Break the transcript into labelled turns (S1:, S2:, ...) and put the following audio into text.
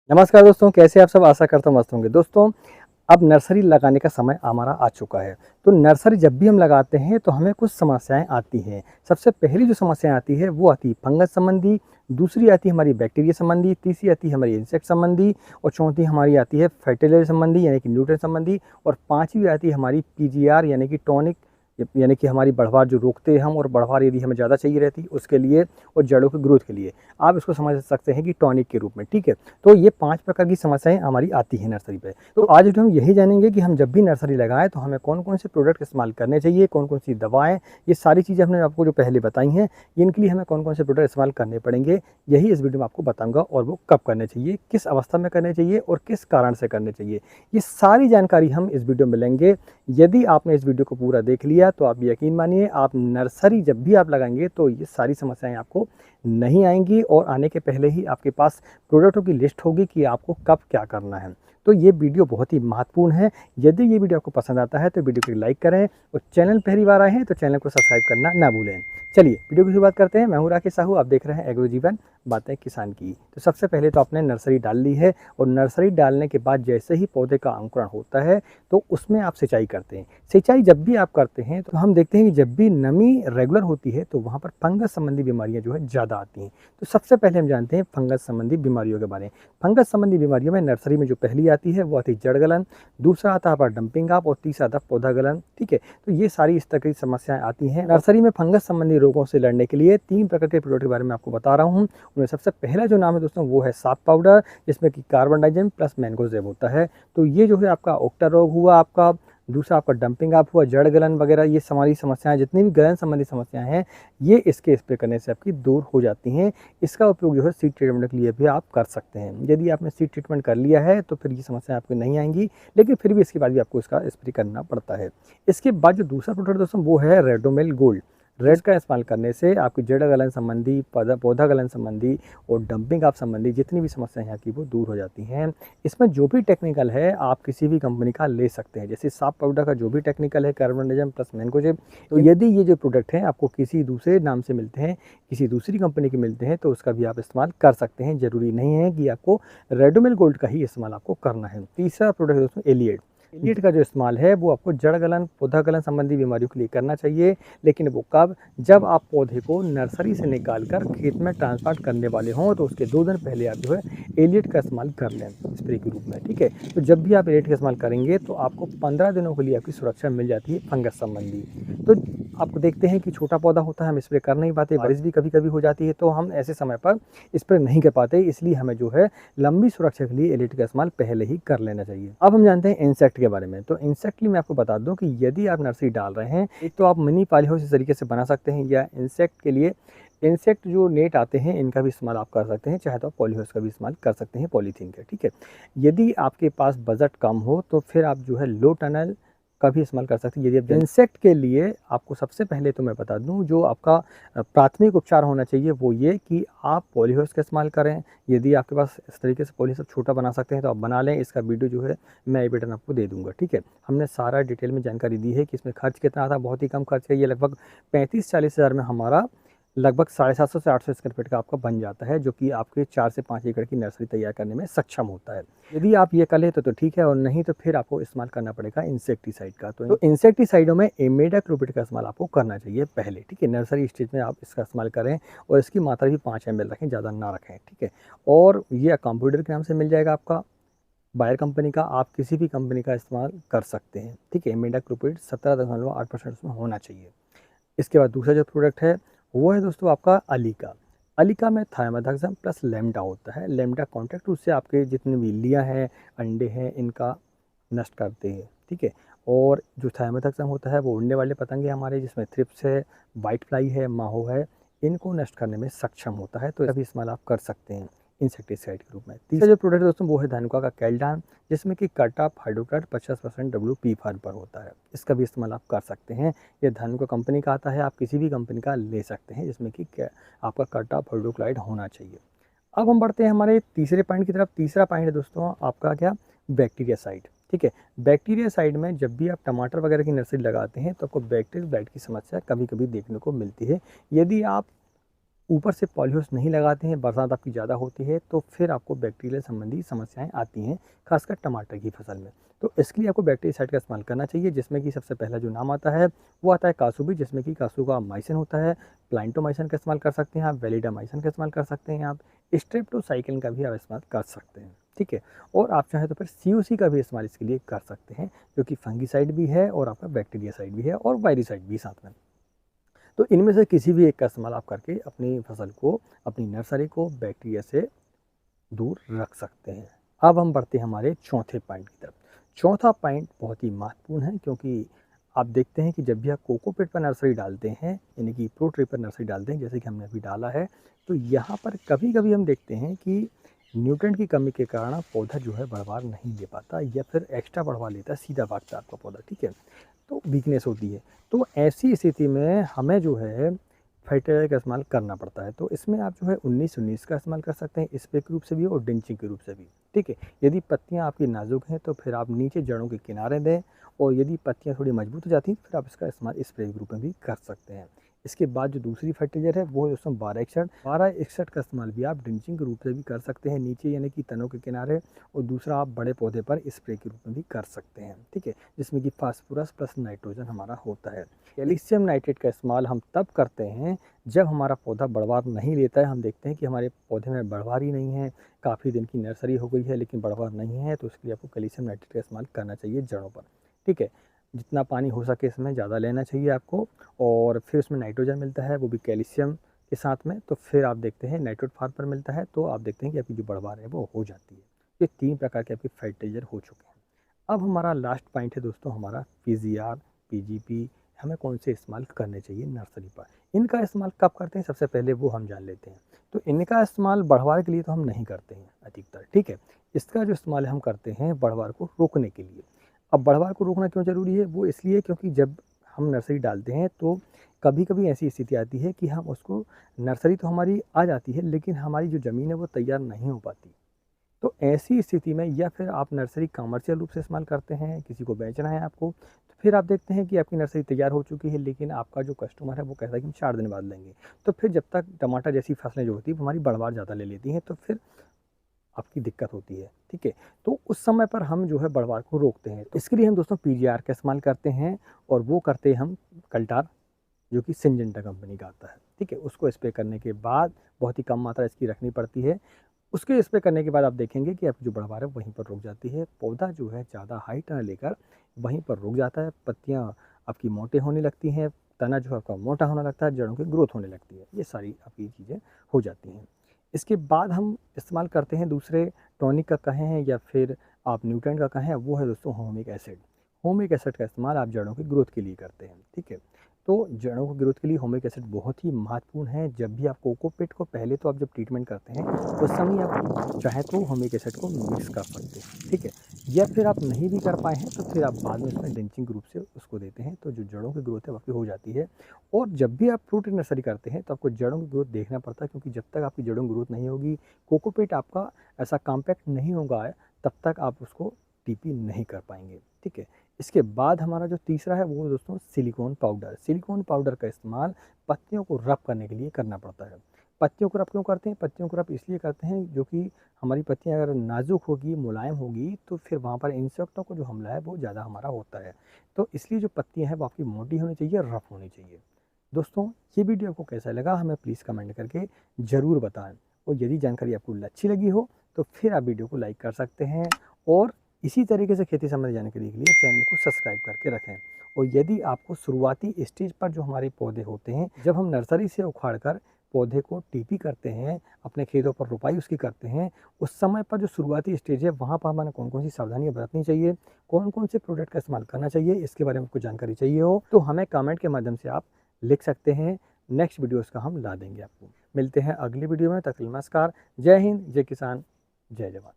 S1: नमस्कार दोस्तों, कैसे आप सब। आशा करता हूँ मस्त होंगे। दोस्तों, अब नर्सरी लगाने का समय हमारा आ चुका है। तो नर्सरी जब भी हम लगाते हैं तो हमें कुछ समस्याएं आती हैं। सबसे पहली जो समस्या आती है वो आती है फंगस संबंधी, दूसरी आती है हमारी बैक्टीरिया संबंधी, तीसरी आती है हमारी इंसेक्ट संबंधी और चौथी हमारी आती है फर्टिलाइजर संबंधी यानी कि न्यूट्रिएंट संबंधी और पांचवी आती है हमारी पीजीआर यानी कि टॉनिक, यानी कि हमारी बढ़वार जो रोकते हैं हम, और बढ़वार यदि हमें ज़्यादा चाहिए रहती है उसके लिए और जड़ों की ग्रोथ के लिए आप इसको समझ सकते हैं कि टॉनिक के रूप में। ठीक है, तो ये 5 प्रकार की समस्याएं हमारी आती हैं नर्सरी पे। तो आज हम यही जानेंगे कि हम जब भी नर्सरी लगाएं तो हमें कौन कौन से प्रोडक्ट इस्तेमाल करने चाहिए, कौन कौन सी दवाएं, ये सारी चीज़ें हमने आपको जो पहले बताई हैं, इनके लिए हमें कौन कौन से प्रोडक्ट इस्तेमाल करने पड़ेंगे, यही इस वीडियो में आपको बताऊंगा। और वो कब करने चाहिए, किस अवस्था में करने चाहिए और किस कारण से करने चाहिए, ये सारी जानकारी हम इस वीडियो में लेंगे। यदि आपने इस वीडियो को पूरा देख लिया तो आप यकीन मानिए, आप नर्सरी जब भी आप लगाएंगे तो ये सारी समस्याएं आपको नहीं आएंगी और आने के पहले ही आपके पास प्रोडक्टों की लिस्ट होगी कि आपको कब क्या करना है। तो ये वीडियो बहुत ही महत्वपूर्ण है। यदि ये वीडियो आपको पसंद आता है तो वीडियो को लाइक करें और चैनल पहली बार आए हैं तो चैनल को सब्सक्राइब करना ना भूलें। चलिए वीडियो की शुरुआत करते हैं। मैं हूं राकेश साहू, आप देख रहे हैं एग्रो जीवन बातें किसान की। तो सबसे पहले तो आपने नर्सरी डाल ली है और नर्सरी डालने के बाद जैसे ही पौधे का अंकुरण होता है तो उसमें आप सिंचाई करते हैं। सिंचाई जब भी आप करते हैं तो हम देखते हैं कि जब भी नमी रेगुलर होती है तो वहाँ पर फंगस संबंधी बीमारियाँ जो है ज़्यादा आती हैं। तो सबसे पहले हम जानते हैं फंगस संबंधी बीमारियों के बारे में। फंगस संबंधी बीमारियों में नर्सरी में जो पहली आती है वो आती है जड़ गलन, दूसरा आता है पर डंपिंग अप और तीसरा आता है पौधा गलन। ठीक है, तो ये सारी इस तरह की समस्याएं आती हैं। नर्सरी में फंगस संबंधी रोगों से लड़ने के लिए 3 प्रकार के प्रोडक्ट के बारे में आपको बता रहा हूँ। उनमें सबसे पहला जो नाम है दोस्तों वो है साफ पाउडर, जिसमें कि कार्बनडाइजिम प्लस मैंगोजेब होता है। तो ये जो है आपका ओक्टा रोग हुआ, आपका दूसरा आपका डंपिंग अप हुआ, जड़ गलन वगैरह, ये सारी समस्याएं, जितनी भी गलन संबंधी समस्याएं हैं, ये इसके स्प्रे करने से आपकी दूर हो जाती हैं। इसका उपयोग जो है सीड ट्रीटमेंट के लिए भी आप कर सकते हैं। यदि आपने सीड ट्रीटमेंट कर लिया है तो फिर ये समस्या आपको नहीं आएंगी, लेकिन फिर भी इसके बाद भी आपको इसका स्प्रे करना पड़ता है। इसके बाद जो दूसरा प्रोडक्ट दोस्तों वो है रेडोमिल गोल्ड। रेड का इस्तेमाल करने से आपकी जड़ गलन संबंधी, पौधा गलन संबंधी और डंपिंग अप संबंधी जितनी भी समस्याएं हैं आपकी वो दूर हो जाती हैं। इसमें जो भी टेक्निकल है आप किसी भी कंपनी का ले सकते हैं। जैसे साफ पाउडर का जो भी टेक्निकल है कार्बोनिजम प्लस मैंगोजेब, तो यदि ये जो प्रोडक्ट हैं आपको किसी दूसरे नाम से मिलते हैं, किसी दूसरी कंपनी के मिलते हैं, तो उसका भी आप इस्तेमाल कर सकते हैं। जरूरी नहीं है कि आपको रेडोमिल गोल्ड का ही इस्तेमाल आपको करना है। तीसरा प्रोडक्ट दोस्तों एलिएट। एलिएट का जो इस्तेमाल है वो आपको जड़ गलन, पौधा गलन संबंधी बीमारियों के लिए करना चाहिए, लेकिन वो कब, जब आप पौधे को नर्सरी से निकालकर खेत में ट्रांसप्लांट करने वाले हों तो उसके 2 दिन पहले आप जो है एलिएट का इस्तेमाल कर लें स्प्रे के रूप में। ठीक है, तो जब भी आप एलिएट का इस्तेमाल करेंगे तो आपको 15 दिनों के लिए आपकी सुरक्षा मिल जाती है फंगस संबंधी। तो आपको देखते हैं कि छोटा पौधा होता है, हम स्प्रे कर नहीं पाते, बारिश भी कभी कभी हो जाती है, तो हम ऐसे समय पर स्प्रे नहीं कर पाते, इसलिए हमें जो है लंबी सुरक्षा के लिए एलिएट का इस्तेमाल पहले ही कर लेना चाहिए। अब हम जानते हैं इंसेक्ट के बारे में। तो इंसेक्ट मैं आपको बता दूं कि यदि आप नर्सरी डाल रहे हैं, एक तो आप मिनी पॉलीहाउस इस तरीके से बना सकते हैं, या इंसेक्ट के लिए इंसेक्ट जो नेट आते हैं इनका भी इस्तेमाल आप कर सकते हैं, चाहे तो आप पॉलीहाउस का भी इस्तेमाल कर सकते हैं पॉलीथीन का। ठीक है, यदि आपके पास बजट कम हो तो फिर आप जो है लो टनल का भी इस्तेमाल कर सकते हैं। यदि आप इंसेक्ट के लिए आपको सबसे पहले तो मैं बता दूं जो आपका प्राथमिक उपचार होना चाहिए वो ये कि आप पॉलीहाउस का इस्तेमाल करें। यदि आपके पास इस तरीके से पॉलीहाउस छोटा बना सकते हैं तो आप बना लें। इसका वीडियो जो है मैं आई बटन आपको दे दूंगा। ठीक है, हमने सारा डिटेल में जानकारी दी है कि इसमें खर्च कितना था, बहुत ही कम खर्च है। ये लगभग 35-40 हज़ार में हमारा लगभग 750 से 800 स्क्वायर फीट का आपका बन जाता है, जो कि आपके 4 से 5 एकड़ की नर्सरी तैयार करने में सक्षम होता है। यदि आप ये कर ले तो ठीक है, और नहीं तो फिर आपको इस्तेमाल करना पड़ेगा इंसेक्टिसाइड का। तो इंसेक्टिसाइडों में इमिडाक्लोप्रिड का इस्तेमाल आपको करना चाहिए पहले। ठीक है, नर्सरी स्टेज में आप इसका इस्तेमाल करें और इसकी मात्रा भी 5 ml रखें, ज़्यादा ना रखें। ठीक है, और ये कंप्यूटर के नाम से मिल जाएगा आपका, बायर कंपनी का। आप किसी भी कंपनी का इस्तेमाल कर सकते हैं। ठीक है, इमिडाक्लोप्रिड 17.8% उसमें होना चाहिए। इसके बाद दूसरा जो प्रोडक्ट है वो है दोस्तों आपका अलीका। अलीका में थायमेथाक्सम प्लस लेमडा होता है। लेमडा कॉन्टैक्ट रूट से आपके जितने भी इल्लियाँ हैं, अंडे हैं, इनका नष्ट करते हैं। ठीक है, और जो थायमेथाक्सम होता है वो उड़ने वाले पतंगे हमारे, जिसमें थ्रिप्स है, वाइट फ्लाई है, माहो है, इनको नष्ट करने में सक्षम होता है। तो इसका भी इस्तेमाल आप कर सकते हैं इंसेक्टिसाइड के रूप में। तीसरा जो प्रोडक्ट दोस्तों वो है धानुका का कैल्डान, जिसमें कि कटा हाइड्रोक्लाइड 50% WP फार्म पर होता है। इसका भी इस्तेमाल आप कर सकते हैं। ये धानुका कंपनी का आता है, आप किसी भी कंपनी का ले सकते हैं, जिसमें कि आपका कटा हाइड्रोक्लाइड होना चाहिए। अब हम बढ़ते हैं हमारे तीसरे पॉइंट की तरफ। तीसरा पॉइंट है दोस्तों आपका क्या, बैक्टीरिया साइड। ठीक है, बैक्टीरिया साइड में जब भी आप टमाटर वगैरह की नर्सरी लगाते हैं तो आपको बैक्टीरियल ब्लाइट की समस्या कभी कभी देखने को मिलती है। यदि आप ऊपर से पॉलीहाउस नहीं लगाते हैं, बरसात आपकी ज़्यादा होती है, तो फिर आपको बैक्टीरिया संबंधी समस्याएं आती हैं, खासकर टमाटर की फसल में। तो इसके लिए आपको बैक्टीरियासाइड का इस्तेमाल करना चाहिए, जिसमें कि सबसे पहला जो नाम आता है वो आता है कासूबी, जिसमें कि कासूगामाइसिन होता है। प्लाइंटोमाइसिन का इस्तेमाल कर सकते हैं आप, वेलिडामाइसिन का इस्तेमाल कर सकते हैं आप, स्ट्रेप्टोसाइक्लिन का भी आप इस्तेमाल कर सकते हैं, ठीक है। और आप चाहें तो फिर COC का भी इस्तेमाल इसके लिए कर सकते हैं, जो कि फंगीसाइड भी है और आपका बैक्टीरियासाइड भी है और वायरिसाइड भी साथ में। तो इनमें से किसी भी एक का इस्तेमाल आप करके अपनी फसल को, अपनी नर्सरी को बैक्टीरिया से दूर रख सकते हैं। अब हम बढ़ते हैं हमारे चौथे पॉइंट की तरफ। चौथा पॉइंट बहुत ही महत्वपूर्ण है, क्योंकि आप देखते हैं कि जब भी आप कोकोपीट पर नर्सरी डालते हैं, यानी कि प्रो ट्री पर नर्सरी डालते हैं, जैसे कि हमने अभी डाला है, तो यहाँ पर कभी कभी हम देखते हैं कि न्यूट्रिएंट की कमी के कारण पौधा जो है बढ़वार नहीं ले पाता, या फिर एक्स्ट्रा बढ़वा लेता है, सीधा भागता है आपका पौधा, ठीक है। तो वीकनेस होती है। तो ऐसी स्थिति में हमें जो है फर्टिलाइज़र का इस्तेमाल करना पड़ता है। तो इसमें आप जो है 19-19 का इस्तेमाल कर सकते हैं, स्प्रे के रूप से भी और ड्रिंचिंग के रूप से भी, ठीक है। यदि पत्तियाँ आपकी नाजुक हैं तो फिर आप नीचे जड़ों के किनारे दें, और यदि पत्तियाँ थोड़ी मजबूत हो जाती हैं तो फिर आप इसका इस्तेमाल स्प्रे के रूप में भी कर सकते हैं। इसके बाद जो दूसरी फर्टिलाइज़र है वो है दोस्तों 1261 का इस्तेमाल भी आप ड्रिंचिंग के रूप से भी कर सकते हैं, नीचे यानी कि तनों के किनारे, और दूसरा आप बड़े पौधे पर स्प्रे के रूप में भी कर सकते हैं, ठीक है, जिसमें कि फास्फोरस प्लस नाइट्रोजन हमारा होता है। कैल्शियम नाइट्रेट का इस्तेमाल हम तब करते हैं जब हमारा पौधा बढ़वार नहीं लेता है, हम देखते हैं कि हमारे पौधे में बढ़वार ही नहीं है, काफ़ी दिन की नर्सरी हो गई है लेकिन बढ़वार नहीं है, तो उसके लिए आपको कैल्शियम नाइट्रेट का इस्तेमाल करना चाहिए जड़ों पर, ठीक है। जितना पानी हो सके इसमें ज़्यादा लेना चाहिए आपको, और फिर उसमें नाइट्रोजन मिलता है, वो भी कैल्शियम के साथ में, तो फिर आप देखते हैं नाइट्रोट फार्म पर मिलता है, तो आप देखते हैं कि आपकी जो बढ़वार है वो हो जाती है। ये 3 प्रकार के आपके फर्टिलाइज़र हो चुके हैं। अब हमारा लास्ट पॉइंट है दोस्तों हमारा PGR, PGP, हमें कौन से इस्तेमाल करने चाहिए नर्सरी पर। इनका इस्तेमाल कब करते हैं, सबसे पहले वो हम जान लेते हैं। तो इनका इस्तेमाल बढ़वार के लिए तो हम नहीं करते हैं अधिकतर, ठीक है। इसका जो इस्तेमाल हम करते हैं बढ़वार को रोकने के लिए। अब बढ़वार को रोकना क्यों ज़रूरी है, वो इसलिए क्योंकि जब हम नर्सरी डालते हैं तो कभी कभी ऐसी स्थिति आती है कि हम उसको, नर्सरी तो हमारी आ जाती है लेकिन हमारी जो ज़मीन है वो तैयार नहीं हो पाती। तो ऐसी स्थिति में, या फिर आप नर्सरी कमर्शियल रूप से इस्तेमाल करते हैं, किसी को बेचना है आपको, तो फिर आप देखते हैं कि आपकी नर्सरी तैयार हो चुकी है लेकिन आपका जो कस्टमर है वो कहता है कि हम 4 दिन बाद लेंगे। तो फिर जब तक टमाटर जैसी फसलें जो होती है वो हमारी बढ़वार ज़्यादा ले लेती हैं, तो फिर आपकी दिक्कत होती है, ठीक है। तो उस समय पर हम जो है बढ़वार को रोकते हैं, तो इसके लिए हम दोस्तों PGR का इस्तेमाल करते हैं, और वो करते हैं हम कल्टार, जो कि सिंजेंटा कंपनी का आता है, ठीक है। उसको स्प्रे करने के बाद बहुत ही कम मात्रा इसकी रखनी पड़ती है। उसके स्प्रे करने के बाद आप देखेंगे कि आपकी जो बढ़वार है वहीं पर रुक जाती है, पौधा जो है ज़्यादा हाइट ना लेकर वहीं पर रुक जाता है, पत्तियाँ आपकी मोटे होने लगती हैं, तना जो है आपका मोटा होने लगता है, जड़ों की ग्रोथ होने लगती है, ये सारी आपकी चीज़ें हो जाती हैं। इसके बाद हम इस्तेमाल करते हैं दूसरे टॉनिक का कहें या फिर आप न्यूट्रिएंट का कहें, वो है दोस्तों होमिक एसिड। होमिक एसिड का इस्तेमाल आप जड़ों की ग्रोथ के लिए करते हैं, ठीक है। तो जड़ों की ग्रोथ के लिए होमिक एसिड बहुत ही महत्वपूर्ण है। जब भी आप कोकोपीट को पहले तो आप जब ट्रीटमेंट करते हैं उस समय आप चाहें तो होमिक एसिड को मिक्स कर सकते हैं, ठीक है। या फिर आप नहीं भी कर पाए हैं तो फिर आप बाद में उसमें ड्रिंचिंग रूप से उसको देते हैं, तो जो जड़ों की ग्रोथ है वो आपकी हो जाती है। और जब भी आप फ्रूट नर्सरी करते हैं तो आपको जड़ों की ग्रोथ देखना पड़ता है, क्योंकि जब तक आपकी जड़ों की ग्रोथ नहीं होगी, कोकोपीट आपका ऐसा कॉम्पैक्ट नहीं होगा है, तब तक आप उसको TP नहीं कर पाएंगे, ठीक है। इसके बाद हमारा जो तीसरा है वो दोस्तों सिलिकॉन पाउडर। सिलिकॉन पाउडर का इस्तेमाल पत्तियों को रब करने के लिए करना पड़ता है। पत्तियों को रब क्यों करते हैं, पत्तियों को रब इसलिए करते हैं जो कि हमारी पत्तियां अगर नाजुक होगी, मुलायम होगी, तो फिर वहाँ पर इंसेक्टों को जो हमला है वो ज़्यादा हमारा होता है। तो इसलिए जो पत्तियाँ हैं वो आपकी मोटी होनी चाहिए, रफ होनी चाहिए। दोस्तों ये वीडियो आपको कैसा लगा हमें प्लीज़ कमेंट करके ज़रूर बताएं, और यदि जानकारी आपको अच्छी लगी हो तो फिर आप वीडियो को लाइक कर सकते हैं, और इसी तरीके से खेती संबंधी जानकारी के लिए चैनल को सब्सक्राइब करके रखें। और यदि आपको शुरुआती स्टेज पर जो हमारे पौधे होते हैं, जब हम नर्सरी से उखाड़ कर पौधे को TP करते हैं, अपने खेतों पर रोपाई उसकी करते हैं, उस समय पर जो शुरुआती स्टेज है वहाँ पर हमें कौन कौन सी सावधानियाँ बरतनी चाहिए, कौन कौन से प्रोडक्ट का इस्तेमाल करना चाहिए, इसके बारे में आपको जानकारी चाहिए हो तो हमें कमेंट के माध्यम से आप लिख सकते हैं। नेक्स्ट वीडियोज़ का हम ला देंगे आपको। मिलते हैं अगली वीडियो में, तब तक नमस्कार। जय हिंद, जय किसान, जय जवान।